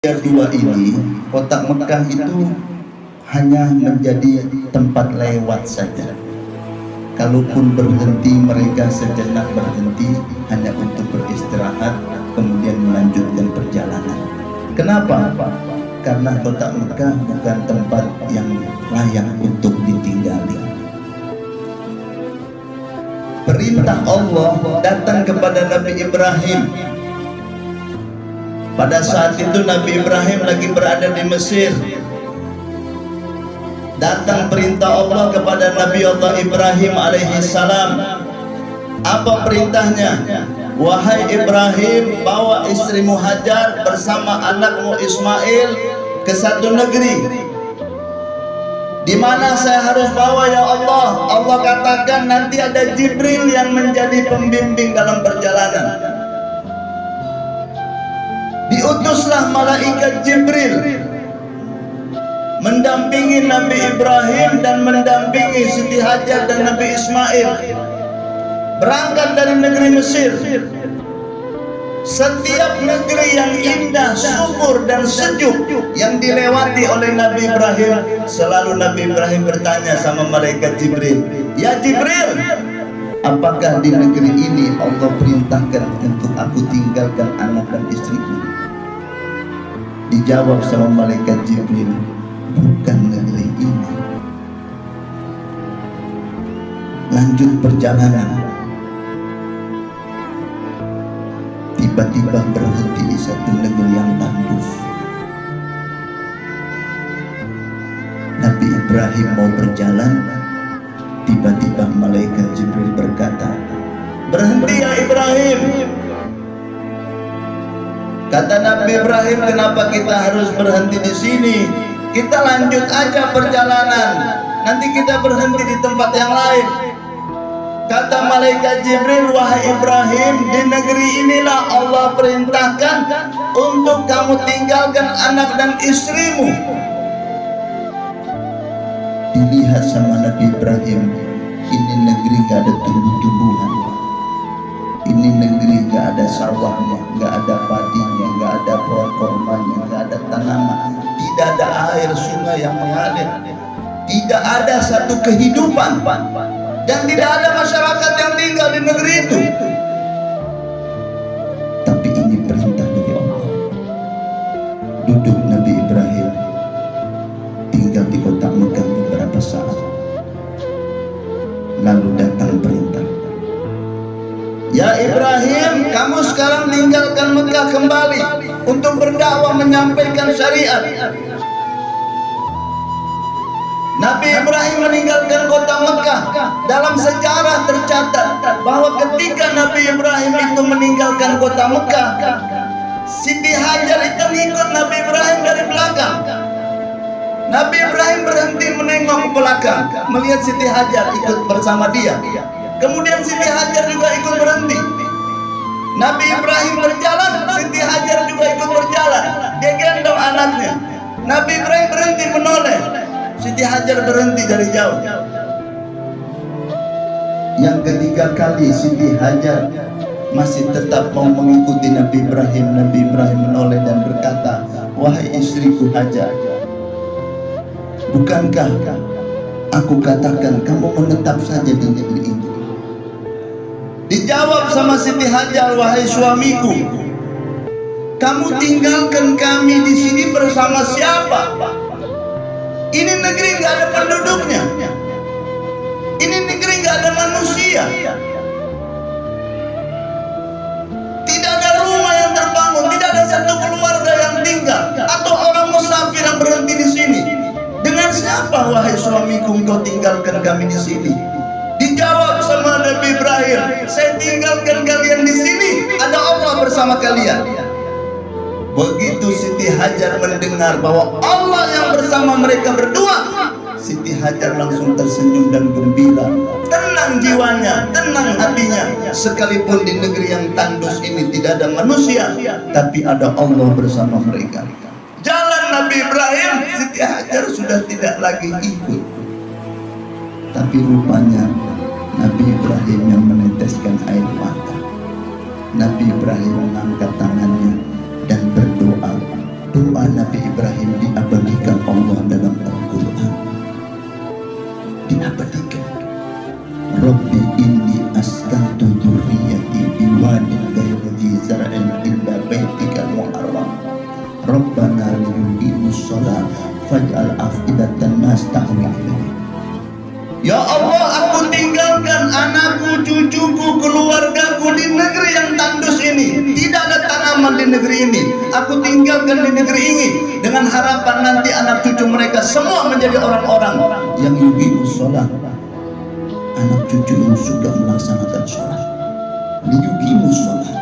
Dua ini, kota Mekah itu hanya menjadi tempat lewat saja. Kalaupun berhenti, mereka sejenak berhenti hanya untuk beristirahat, kemudian melanjutkan perjalanan. Kenapa? Karena kota Mekah bukan tempat yang layak untuk ditinggali. Perintah Allah datang kepada Nabi Ibrahim. Pada saat itu Nabi Ibrahim lagi berada di Mesir. Datang perintah Allah kepada Nabi Allah Ibrahim alaihi salam. Apa perintahnya? Wahai Ibrahim, bawa istrimu Hajar bersama anakmu Ismail ke satu negeri. Di mana saya harus bawa ya Allah? Allah katakan nanti ada Jibril yang menjadi pembimbing dalam perjalanan. Diutuslah malaikat Jibril mendampingi Nabi Ibrahim dan mendampingi Siti Hajar dan Nabi Ismail berangkat dari negeri Mesir. Setiap negeri yang indah, subur dan sejuk yang dilewati oleh Nabi Ibrahim, selalu Nabi Ibrahim bertanya sama malaikat Jibril, "Ya Jibril, apakah di negeri ini Allah perintahkan untuk aku tinggalkan anak dan istriku?" Dijawab sama malaikat Jibril, "Bukan negeri ini." Lanjut perjalanan. Tiba-tiba berhenti di satu negeri yang tandus. Nabi Ibrahim mau berjalan, tiba-tiba malaikat Jibril berkata, "Berhenti ya Ibrahim." Kata Nabi Ibrahim, "Kenapa kita harus berhenti di sini? Kita lanjut aja perjalanan. Nanti kita berhenti di tempat yang lain." Kata malaikat Jibril, "Wahai Ibrahim, di negeri inilah Allah perintahkan untuk kamu tinggalkan anak dan istrimu." Dilihat sama Nabi Ibrahim, ini negeri gak ada tumbuh-tumbuhan. Ini negeri gak ada sawahnya, gak ada padinya, gak ada pohon kormanya, gak ada tanaman, tidak ada air sungai yang mengalir, tidak ada satu kehidupan, dan tidak ada masyarakat yang tinggal di negeri itu. Tapi ini perintah dari Allah. Duduk Nabi Ibrahim, tinggal di kota Mekah beberapa saat, lalu datang perintah, "Ya Ibrahim, kamu sekarang tinggalkan Mekah kembali untuk berdakwah menyampaikan syariat." Nabi Ibrahim meninggalkan kota Mekah. Dalam sejarah tercatat bahwa ketika Nabi Ibrahim itu meninggalkan kota Mekah, Siti Hajar itu ngikut Nabi Ibrahim dari belakang. Nabi Ibrahim berhenti menengok ke belakang, melihat Siti Hajar ikut bersama dia. Kemudian Siti Hajar juga ikut berhenti. Nabi Ibrahim berjalan, Siti Hajar juga ikut berjalan. Dia gendong anaknya. Nabi Ibrahim berhenti menoleh, Siti Hajar berhenti dari jauh. Yang ketiga kali Siti Hajar masih tetap mau mengikuti Nabi Ibrahim. Nabi Ibrahim menoleh dan berkata, "Wahai istriku Hajar, bukankah aku katakan kamu menetap saja di negeri ini?" Dijawab sama Siti Hajar, "Wahai suamiku, kamu tinggalkan kami di sini bersama siapa? Ini negeri nggak ada penduduknya. Ini negeri nggak ada manusia. Tidak ada rumah yang terbangun, tidak ada satu keluarga yang tinggal atau orang musafir yang berhenti di sini. Dengan siapa, wahai suamiku, engkau tinggalkan kami di sini?" Dijawab sama Nabi Ibrahim, "Saya tinggalkan kalian di sini, ada Allah bersama kalian." Begitu Siti Hajar mendengar bahwa Allah yang bersama mereka berdua, Siti Hajar langsung tersenyum dan gembira. Tenang jiwanya, tenang hatinya. Sekalipun di negeri yang tandus ini tidak ada manusia, tapi ada Allah bersama mereka. Jalan Nabi Ibrahim, Siti Hajar sudah tidak lagi ikut. Tapi rupanya Nabi Ibrahim yang meneteskan air mata. Nabi Ibrahim mengangkat tangannya dan berdoa, Doa Nabi Ibrahim diabadikan Allah dalam Al-Quran, diabadikan. Rabbi inni askantu dzurriyyati biwadin ghairi dzi zar'in inda baitikal muharram Rabbana liyuqimus shalah faj'al afidatan nas tahwi ilaihim. Ya Allah, aku tinggalkan anakku, cucuku, keluargaku di negeri yang tandus ini. Tidak ada tanaman di negeri ini. Aku tinggalkan di negeri ini dengan harapan nanti anak cucu mereka semua menjadi orang-orang yang yuqimus shalah, anak cucu yang suka melaksanakan sholat. Liyuqimus shalah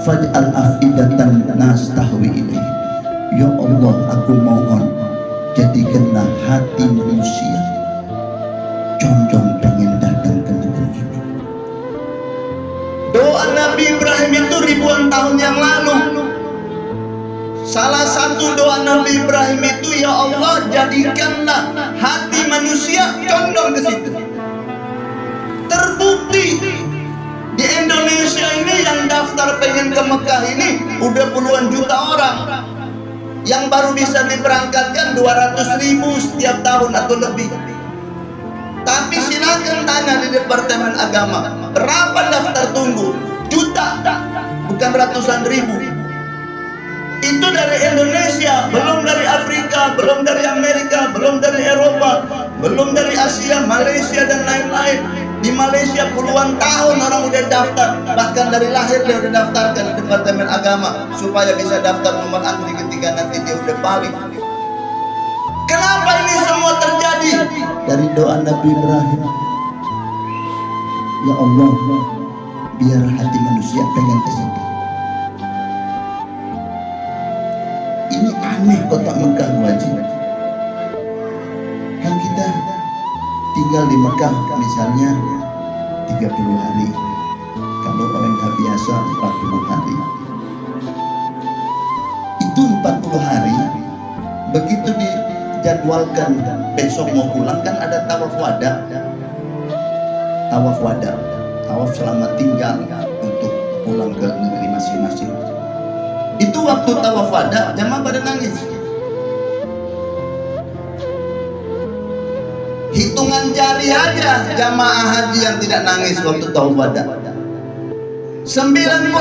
faj'al afidatan nas tahwi ilaihim. Ya Allah, aku mohon jadikanlah hati manusia condong pengen datang ke negeri ini. Doa Nabi Ibrahim itu ribuan tahun yang lalu. Salah satu doa Nabi Ibrahim itu, ya Allah, jadikanlah hati manusia condong ke situ. Terbukti di Indonesia ini yang daftar pengen ke Mekah ini udah puluhan juta orang. Yang baru bisa diberangkatkan 200.000 setiap tahun atau lebih. Tapi silakan tanya di Departemen Agama, berapa daftar tunggu? Juta, bukan ratusan ribu. Itu dari Indonesia, belum dari Afrika, belum dari Amerika, belum dari Eropa, belum dari Asia, Malaysia dan lain-lain. Di Malaysia puluhan tahun orang udah daftar, bahkan dari lahir dia udah daftarkan di Departemen Agama supaya bisa daftar nomor antri ketika nanti dia udah balik. Kenapa ini semua terjadi? Dari doa Nabi Ibrahim. Ya Allah, biar hati manusia pengen ke situ. Ini aneh kota Mekah, wajib. Kan kita tinggal di Mekah misalnya 30 hari. Kalau orang nggak biasa 40 hari. Itu 40 hari. Begitu dijadwalkan besok mau pulang, kan ada tawaf wada. Tawaf wada, tawaf selamat tinggal untuk pulang ke negeri masing-masing. Itu waktu tawaf wada, jamaah pada nangis. Hitungan jari aja jamaah haji yang tidak nangis waktu tawaf wada. 90%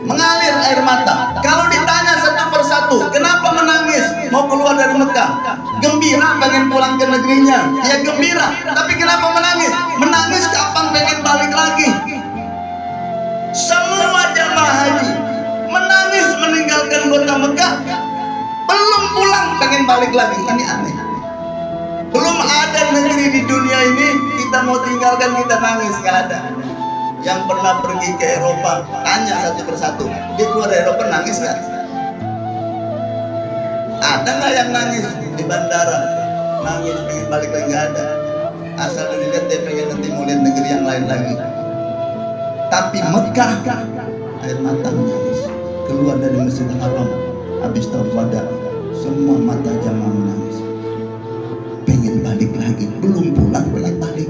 mengalir air mata. Kalau ditanya satu persatu, kenapa menangis mau keluar dari Mekah? Gembira pengen pulang ke negerinya, ya gembira. Tapi kenapa menangis? Menangis kapan pengen balik lagi? Semua jamaah haji menangis meninggalkan kota Mekah, belum pulang pengen balik lagi. Ini aneh. Belum ada negeri di dunia ini kita mau tinggalkan kita nangis, nggak ada. Yang pernah pergi ke Eropa, tanya satu persatu, dia keluar dari Eropa nangis nggak? Ada nggak yang nangis di bandara? Nangis pengen balik lagi, nggak ada. Asal dilihat dia pengen nanti mau lihat negeri yang lain lagi. Tapi Mekah, air mata menangis. Keluar dari Masjidil Haram, habis tawaf wada, semua mata jamaah menangis. Pengen balik lagi, belum pulang pengen balik.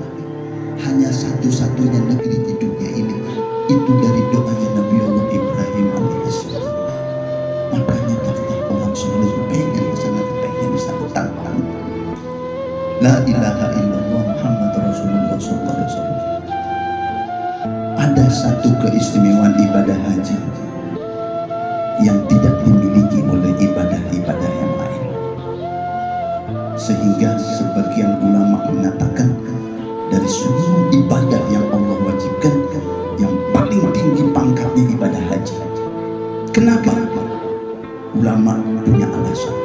Hanya satu-satunya negeri di dunia ini, itu dari doanya Nabi Allah Ibrahim alaihissalam. Makanya daftar orang selalu pengen kesana, pengen bisa tanpa. La ilaha illallah Muhammad Rasulullah SAW. Ada satu keistimewaan ibadah haji yang tidak dimiliki oleh ibadah-ibadah yang lain, sehingga sebagian ulama mengatakan dari seluruh ibadah yang Allah wajibkan, yang paling tinggi pangkatnya ibadah haji. Kenapa? Ulama punya alasan.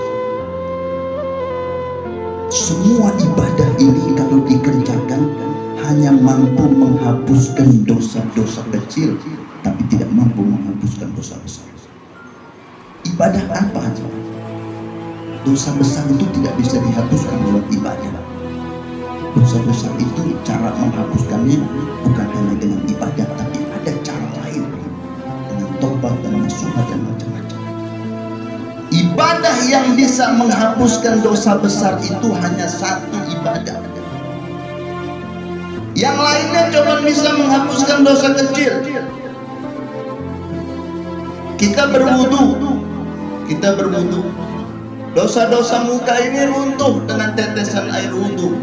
Semua ibadah ini kalau dikerjakan hanya mampu menghapuskan dosa-dosa kecil, tapi tidak mampu menghapuskan dosa besar. Ibadah apa aja? Dosa besar itu tidak bisa dihapuskan lewat ibadah. Dosa besar itu cara menghapuskannya bukan hanya dengan ibadah, tapi ada cara lain, dengan tobat dan nasuha dan macam-macam. Ibadah yang bisa menghapuskan dosa besar itu hanya satu ibadah. Yang lainnya cuma bisa menghapuskan dosa kecil. Kita berwudu, dosa-dosa muka ini runtuh dengan tetesan air wudu.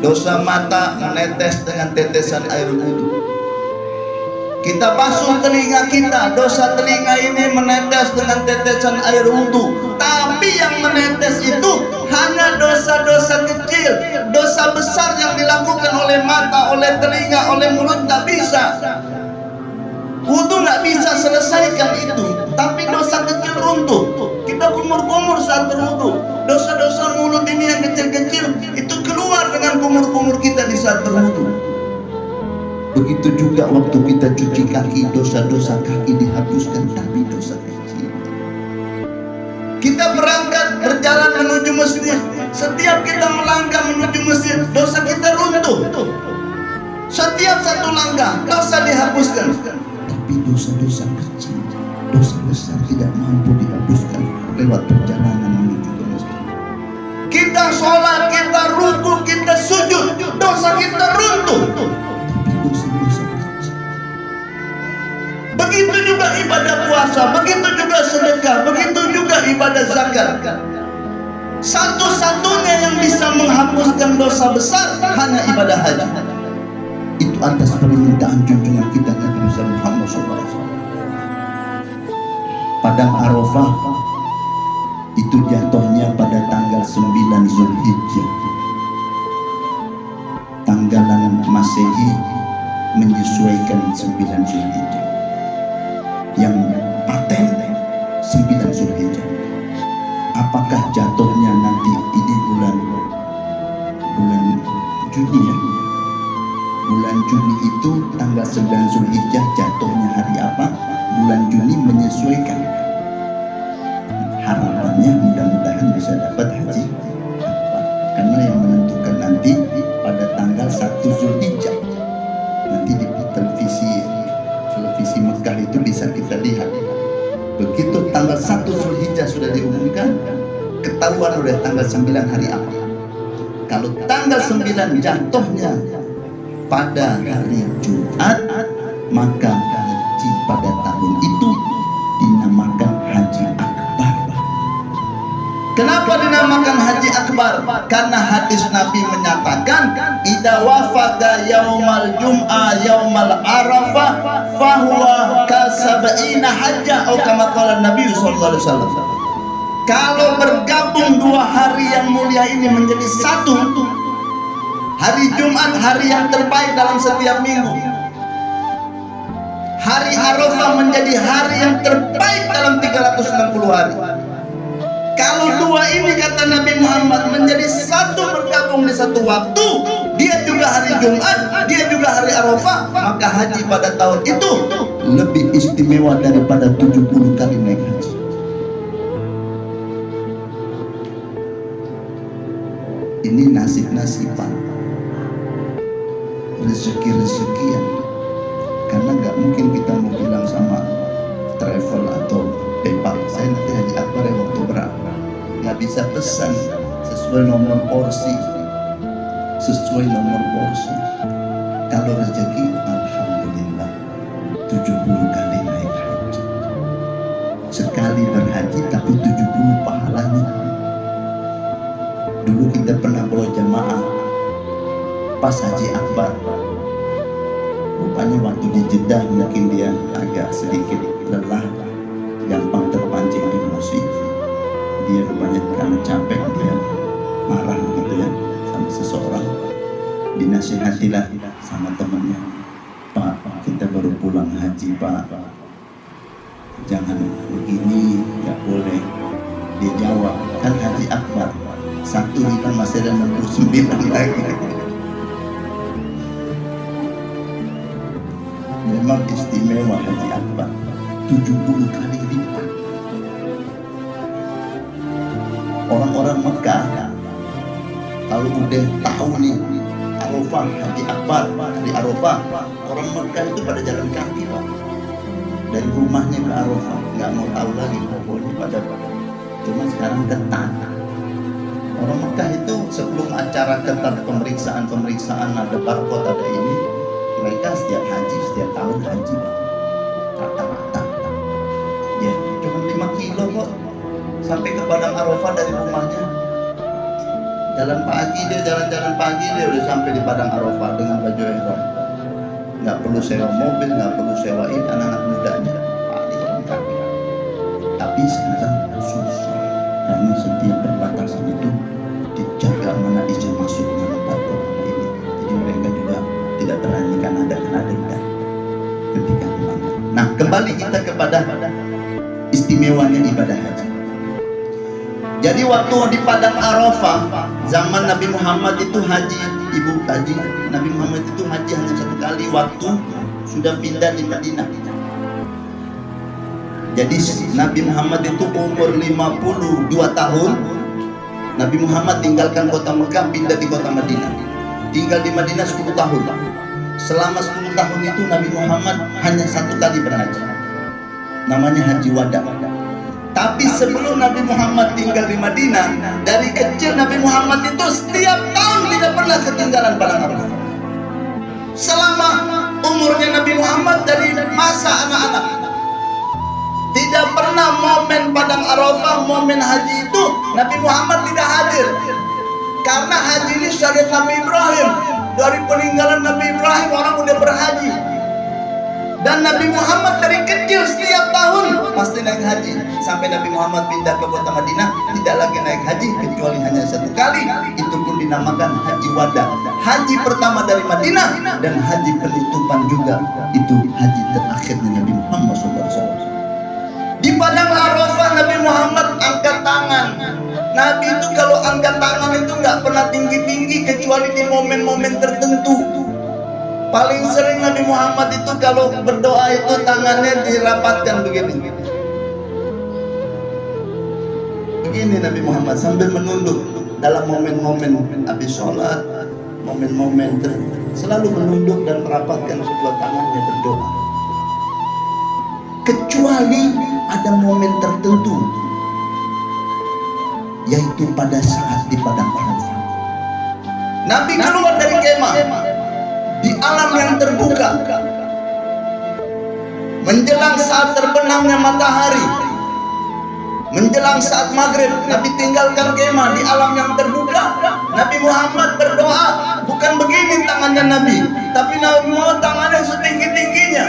Dosa mata menetes dengan tetesan air wudu. Kita basuh telinga kita, dosa telinga ini menetes dengan tetesan air wudu. Tapi yang menetes itu hanya dosa-dosa kecil. Dosa besar yang dilakukan oleh mata, oleh telinga, oleh mulut nggak bisa. Wudu nggak bisa selesaikan itu. Tapi dosa kecil runtuh. Kita kumur-kumur saat berwudu. Dosa-dosa mulut ini yang kecil-kecil itu keluar dengan kumur-kumur kita di saat berwudu. Begitu juga waktu kita cuci kaki, dosa-dosa kaki dihapuskan, tapi dosa kecil. Kita berangkat berjalan menuju masjid, setiap kita melangkah menuju masjid, dosa kita runtuh. Setiap satu langkah, dosa dihapuskan. Tapi dosa-dosa kecil, dosa besar tidak mampu dihapuskan lewat perjalanan menuju ke masjid. Kita sholat, kita ruku, kita sujud, dosa kita runtuh. Begitu juga ibadah puasa, begitu juga sedekah, begitu juga ibadah zakat. Satu-satunya yang bisa menghapuskan dosa besar hanya ibadah haji. Itu atas permintaan junjungan kita Nabi Muhammad SAW. Padang Arafah itu jatuhnya pada tanggal 9 Zulhijjah. Tanggalan Masehi menyesuaikan 9 Zulhijjah. Yang paten 9 Zulhijjah. Apakah jatuhnya nanti ini bulan Juni ya? Bulan Juni itu tanggal 9 Zulhijjah jatuhnya hari apa? Bulan Juni menyesuaikan. Harapannya mudah-mudahan bisa dapat haji akbar. Karena yang menentukan nanti pada tanggal 1 Zulhijjah. Nanti di televisi Mekah itu bisa kita lihat. Begitu tanggal 1 Zulhijjah sudah diumumkan, ketahuan oleh tanggal 9 hari apa. Kalau tanggal 9 jatuhnya pada hari Jumat, maka haji pada tahun itu dinamakan haji akbar. Kenapa dinamakan haji akbar? Karena hadis Nabi menyatakan idza wafada yaumal jum'ah yaumal arafah fahuwa kasab'ina hajjah atau kama qala Nabi sallallahu alaihi wasallam. Kalau bergabung dua hari yang mulia ini menjadi satu, hari Jumat hari yang terbaik dalam setiap minggu, hari Arafah menjadi hari yang terbaik dalam 360 hari. Kalau dua ini kata Nabi Muhammad menjadi satu, bergabung di satu waktu, dia juga hari Jumat, dia juga hari Arafah, maka haji pada tahun itu lebih istimewa daripada 70 kali naik haji. Ini nasib-nasiban, rezeki-rezekian. Karena nggak mungkin kita mau bilang sama travel atau PayPal, saya nanti haji akbar ya waktu berapa. Nggak bisa pesan sesuai nomor porsi. Kalau rezeki, alhamdulillah 70 kali naik haji. Sekali berhaji tapi 70 pahalanya. Dulu kita pernah bawa jamaah pas haji akbar. Rupanya waktu di Jeddah mungkin dia agak sedikit lelah, gampang terpancing emosi. Dia rupanya karena capek dia marah gitu ya sama seseorang. Dinasihatilah sama temannya, Pak, kita baru pulang haji Pak, jangan begini, nggak boleh. Dia jawab, kan haji akbar, satu hilang masih ada 69 lagi. Memang istimewa haji akbar, 70 kali lipat. Orang-orang Mekah kalau udah tahu nih Arafah, haji akbar, hari Arafah, orang Mekah itu pada jalan kaki Pak, dari rumahnya ke Arafah, nggak mau tahu lagi pokoknya pada. Cuma sekarang ketat. Orang Mekah itu sebelum acara ketat pemeriksaan ada barcode ada ini, mereka setiap haji setiap tahun haji rata-rata. loh kok sampai ke Padang Arafah dari rumahnya. Jalan pagi dia, jalan-jalan pagi dia udah sampai di Padang Arafah dengan baju ihram. Nggak perlu sewa mobil, nggak perlu sewain anak-anak mudanya, Pak di jalan kaki. Tapi sekarang susah karena setiap perbatasan itu dijaga mana izin masuk, mana parkir, mana ini. Jadi mereka juga tidak berani karena ada kena denda ketika melanggar. Nah, kembali kita kepada istimewanya ibadah haji. Jadi waktu di Padang Arafah zaman Nabi Muhammad itu haji, ibu haji, Nabi Muhammad itu haji hanya satu kali waktu sudah pindah di Madinah. Jadi Nabi Muhammad itu umur 52 tahun. Nabi Muhammad tinggalkan kota Mekah, pindah di kota Madinah. Tinggal di Madinah 10 tahun. Selama 10 tahun itu Nabi Muhammad hanya satu kali berhaji. Namanya haji wada. Tapi sebelum Nabi Muhammad tinggal di Madinah, dari kecil Nabi Muhammad itu setiap tahun tidak pernah ketinggalan Padang Arafah. Selama umurnya Nabi Muhammad dari masa anak-anak, tidak pernah momen Padang Arafah, momen haji itu Nabi Muhammad tidak hadir. Karena haji ini syariat Nabi Ibrahim. Dari peninggalan Nabi Ibrahim orang udah berhaji. Dan Nabi Muhammad dari kecil setiap tahun pasti naik haji. Sampai Nabi Muhammad pindah ke kota Madinah tidak lagi naik haji kecuali hanya satu kali. Itu pun dinamakan haji wada. Haji pertama dari Madinah dan haji penutupan juga. Itu haji terakhirnya Nabi Muhammad SAW. Di Padang Arafah Nabi Muhammad angkat tangan. Nabi itu kalau angkat tangan itu nggak pernah tinggi-tinggi kecuali di momen-momen tertentu. Paling sering Nabi Muhammad itu kalau berdoa itu tangannya dirapatkan begini. Begini Nabi Muhammad sambil menunduk dalam momen-momen habis sholat, momen-momen selalu menunduk dan merapatkan kedua tangannya berdoa. Kecuali ada momen tertentu, yaitu pada saat di Padang Arafah. Nabi keluar dari kemah di alam yang terbuka menjelang saat terbenamnya matahari, menjelang saat maghrib. Nabi tinggalkan kemah di alam yang terbuka. Nabi Muhammad berdoa bukan begini tangannya Nabi, tapi Nabi Muhammad tangannya setinggi-tingginya.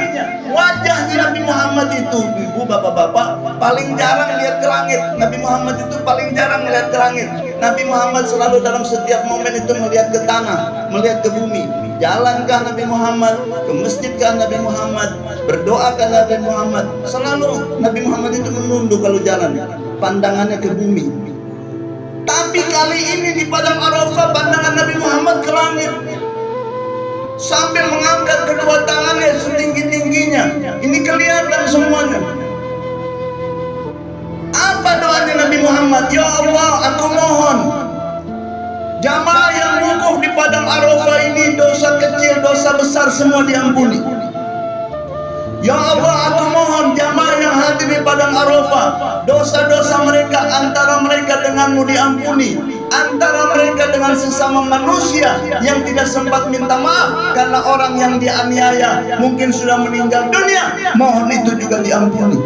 Wajahnya Nabi Muhammad itu, ibu bapak-bapak, paling jarang lihat ke langit. Nabi Muhammad itu paling jarang melihat ke langit. Nabi Muhammad selalu dalam setiap momen itu melihat ke tanah, melihat ke bumi. Jalankah Nabi Muhammad, ke masjidkah Nabi Muhammad, berdoakah Nabi Muhammad. Selalu Nabi Muhammad itu menunduk kalau jalan, pandangannya ke bumi. Tapi kali ini di Padang Arafah pandangan Nabi Muhammad ke langit, sambil mengangkat kedua tangannya setinggi-tingginya. Ini kelihatan semuanya. Apa doanya Nabi Muhammad? Ya Allah, aku mohon jamaah yang wukuf di Padang Arafah ini dosa kecil, dosa besar semua diampuni. Ya Allah, aku mohon jamaah yang hadir di Padang Arafah, dosa-dosa mereka antara mereka denganmu diampuni, antara mereka dengan sesama manusia yang tidak sempat minta maaf karena orang yang dianiaya mungkin sudah meninggal dunia, mohon itu juga diampuni.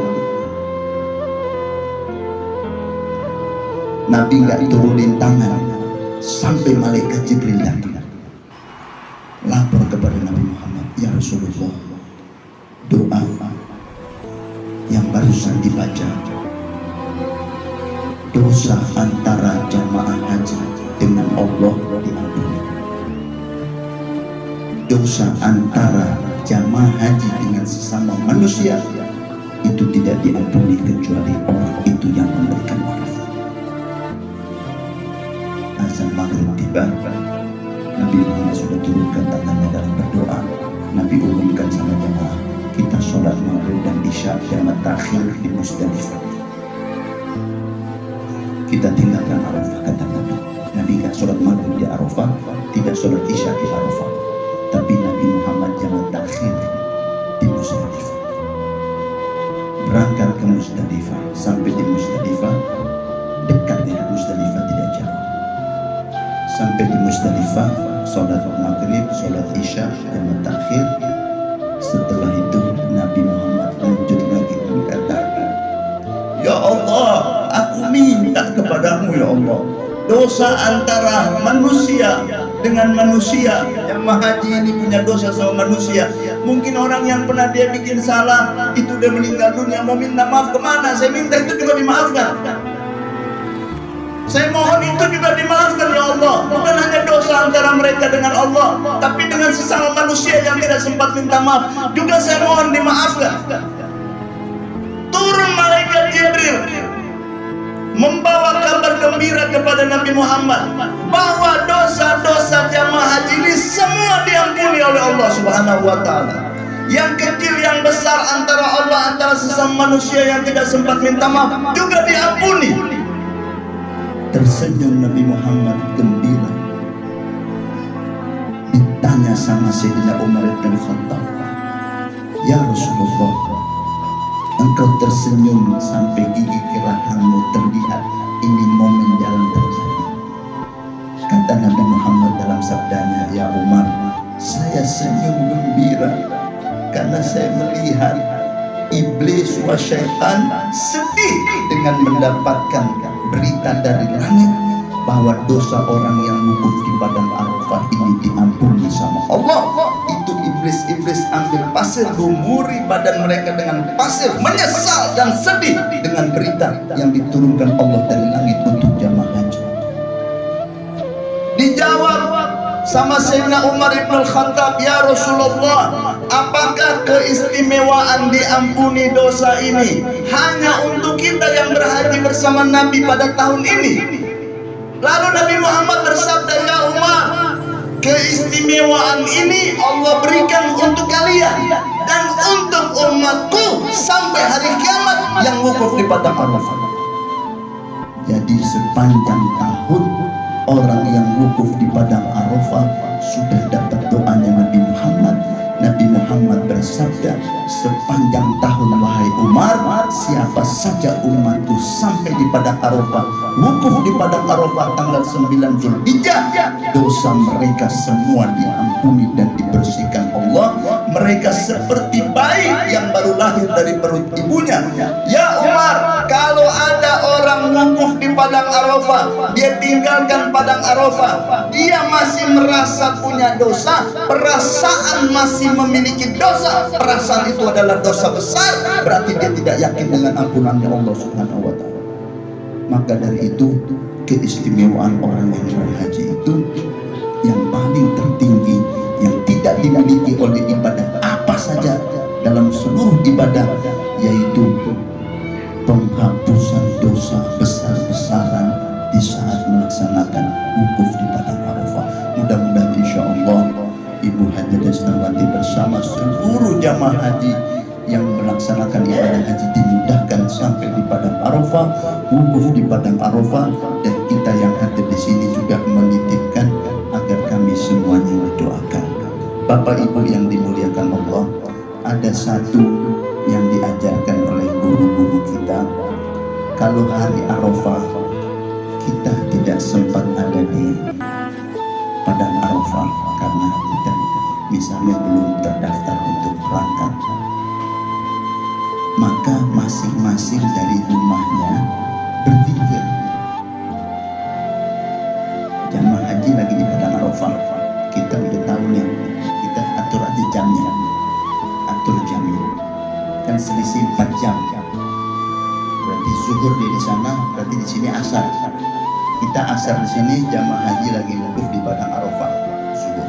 Nabi nggak turunin tangan sampai malaikat Jibril datang lapor kepada Nabi Muhammad, ya Rasulullah, doa yang barusan dibaca, dosa antara jamaah haji dengan Allah diampuni. Dosa antara jamaah haji dengan sesama manusia itu tidak diampuni kecuali orang itu yang memberikan maaf. Azan maghrib tiba, Nabi Muhammad sudah turunkan tangannya dalam berdoa. Nabi umumkan sama jamaah, kita sholat maghrib dan isya jamak takhir di Musdalifah. Kita tinggalkan Arafah, kata Nabi. Nabi gak sholat maghrib di Arafah, tidak sholat isya di Arafah, tapi Nabi Muhammad jamak takhir di Musdalifah. Berangkat ke Musdalifah, sampai di Musdalifah, dekat dengan Musdalifah tidak jauh. Sampai di Musdalifah, sholat maghrib, sholat isya jamak takhir. Setelah itu Nabi Muhammad lanjut lagi mengatakan, Ya Allah, aku minta kepadamu ya Allah, dosa antara manusia dengan manusia. Jamaah haji ini punya dosa sama manusia. Mungkin orang yang pernah dia bikin salah itu udah meninggal dunia, mau minta maaf kemana? Saya minta itu juga dimaafkan. Saya mohon itu juga dimaafkan ya Allah. Bukan hanya dosa antara mereka dengan Allah, tapi dengan sesama manusia yang tidak sempat minta maaf juga saya mohon dimaafkan. Turun malaikat Jibril membawa kabar gembira kepada Nabi Muhammad bahwa dosa-dosa jamaah haji ini semua diampuni oleh Allah Subhanahu wa taala. Yang kecil yang besar antara Allah, antara sesama manusia yang tidak sempat minta maaf juga diampuni. Tersenyum Nabi Muhammad gembira. Ditanya sama Sayyidina Umar bin Khattab, "Ya Rasulullah, engkau tersenyum sampai gigi gerahangmu terlihat, ini momen jalan terjadi." Kata Nabi Muhammad dalam sabdanya, "Ya Umar, saya senyum gembira karena saya melihat iblis wa syaitan sedih dengan mendapatkan berita dari langit bahwa dosa orang yang wukuf di padang Arafah ini diampuni sama Allah." Itu iblis-iblis ambil pasir, lumuri badan mereka dengan pasir, menyesal dan sedih dengan berita yang diturunkan Allah dari langit untuk jamaah haji. Dijawab sama Sayyidina Umar ibn Khattab, "Ya Rasulullah, apakah keistimewaan diampuni dosa ini hanya untuk kita yang berhaji bersama Nabi pada tahun ini?" Lalu Nabi Muhammad bersabda, "Ya Umar, keistimewaan ini Allah berikan untuk kalian dan untuk umatku sampai hari kiamat yang wukuf di padang Arafah." Jadi sepanjang tahun orang yang wukuf di padang Arafah sudah dapat doanya Nabi Muhammad. Nabi Muhammad bersabda, "Sepanjang tahun wahai Umar, siapa saja umatku sampai di padang Arafah, wukuf di padang Arafah tanggal 9 Zulhijjah, dosa mereka semua diampuni dan dibersihkan Allah. Mereka seperti bayi yang baru lahir dari perut ibunya." Ya Umar, kalau ada orang wukuf di padang Arafah, dia tinggalkan padang Arafah, dia masih merasa punya dosa, perasaan masih memiliki dosa, perasaan itu adalah dosa besar, berarti dia tidak yakin dengan ampunannya Allah Subhanahu wa taala. Maka dari itu keistimewaan orang yang berhaji itu yang paling tertinggi, yang tidak dimiliki oleh ibadah apa saja dalam seluruh ibadah, yaitu penghapusan dosa besar-besaran di saat melaksanakan wukuf di padang Arafah. Mudah-mudahan insya Allah Ibu Haji Desnawati bersama seluruh jamaah haji yang melaksanakan ibadah haji dimudahkan sampai di padang Arafah, wukuf di padang Arafah, dan kita yang hadir di sini juga menitipkan agar kami semuanya didoakan. Bapak Ibu yang dimuliakan Allah, ada satu yang diajarkan oleh guru-guru kita. Kalau hari Arafah kita tidak sempat ada di padang Arafah karena kita misalnya belum terdaftar untuk berangkat, maka masing-masing dari rumahnya berpikir, jamaah haji lagi di padang Arafah, kita udah tahu nih, kita atur aja jamnya, atur jamnya, kan selisih 4 jam, berarti zuhur di sana, berarti di sini asar. Kita asar di sini, jamaah haji lagi wukuf di padang Arafah zuhur.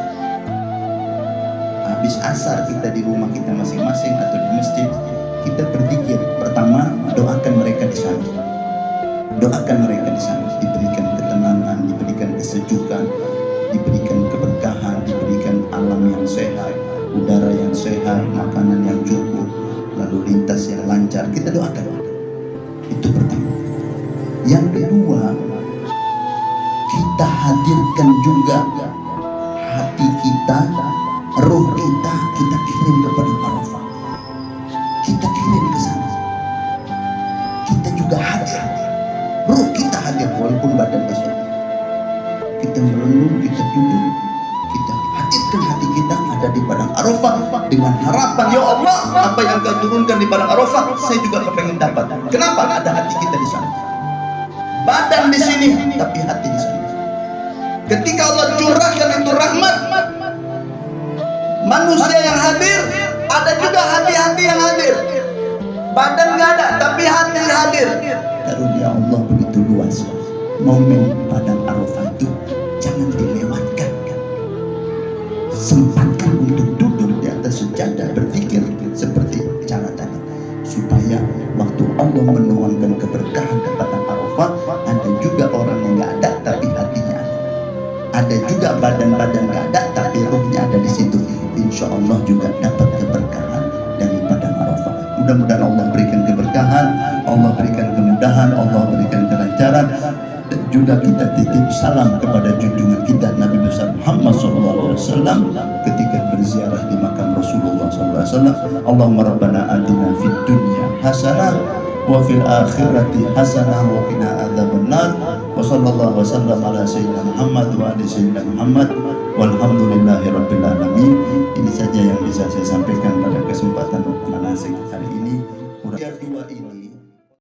Habis asar kita di rumah kita masing-masing atau di masjid, kita berzikir. Pertama, doakan mereka di sana. Doakan mereka di sana, diberikan ketenangan, diberikan kesejukan, diberikan keberkahan, diberikan alam yang sehat, udara yang sehat, makanan yang cukup, lalu lintas yang lancar. Kita doakan. Itu pertama. Yang kedua, kita hadirkan juga hati kita, roh kita, kita kirim kepada Arafah. Kita kirim ke sana. Kita juga hadir. Roh kita hadir walaupun badan di sini. Kita merenung, kita duduk, kita hadirkan hati kita ada ada di padang Arafah dengan harapan, ya Allah, apa yang kau turunkan di padang Arafah saya juga kepengen dapat. Kenapa? Ada hati kita di sana. Badan di sini tapi hati di sana. Ketika Allah curahkan itu rahmat, manusia yang hadir, ada juga hati-hati yang hadir. Badan nggak ada tapi hati hadir. Karunia Allah begitu luas. Momen padang Arafah itu jangan dilewatkan. Sempatkan untuk duduk di atas sejadah berpikir seperti cara tadi, supaya waktu Allah menuangkan keberkahan ke padang Arafah, ada juga orang yang nggak ada tapi hatinya ada. Ada juga badan-badan nggak ada tapi ruhnya ada di situ. Insya Allah juga dapat keberkahan dari padang Arafah. Mudah-mudahan Allah berikan keberkahan, Allah berikan kemudahan, Allah berikan kelancaran. Dan juga kita titip salam kepada junjungan kita Nabi besar Muhammad SAW ketika berziarah di makam Rasulullah SAW. Allahumma rabbana atina fid dunya hasanah wa fil akhirati hasanah wa qina adzabannar. Wa sallallahu wasallam ala sayyidina Muhammad wa ali sayyidina Muhammad walhamdulillahi rabbil alamin. Ini saja yang bisa saya sampaikan pada